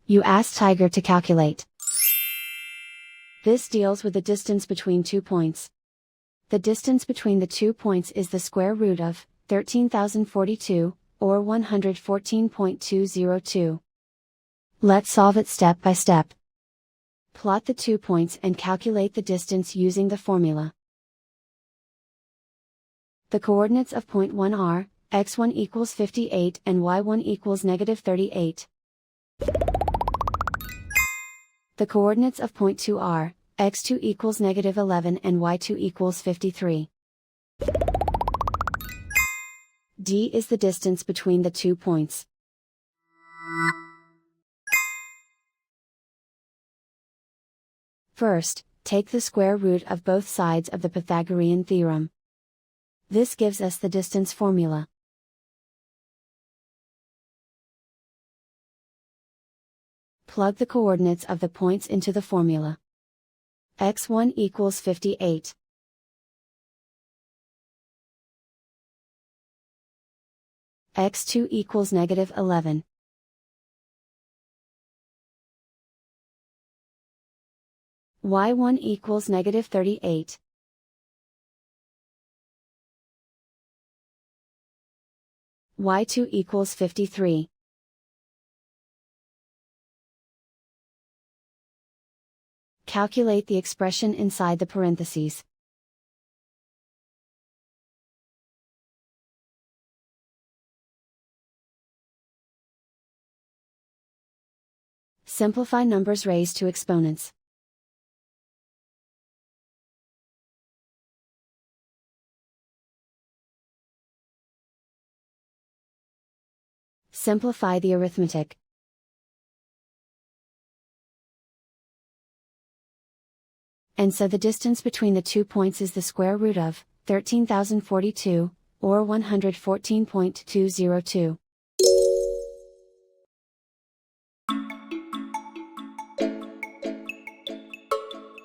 You ask Tiger to calculate. This deals with the distance between 2 points. The distance between the 2 points is the square root of 13,042, or 114.202. Let's solve it step by step. Plot the 2 points and calculate the distance using the formula. The coordinates of point 1 are, x1 equals 58 and y1 equals negative 38. The coordinates of point 2 are, x2 equals negative 11 and y2 equals 53. D is the distance between the 2 points. First, take the square root of both sides of the Pythagorean theorem. This gives us the distance formula. Plug the coordinates of the points into the formula. x1 equals 58. x2 equals negative 11. y1 equals negative 38. y2 equals 53. Calculate the expression inside the parentheses. Simplify numbers raised to exponents. Simplify the arithmetic. And so the distance between the 2 points is the square root of 13,042, or 114.202.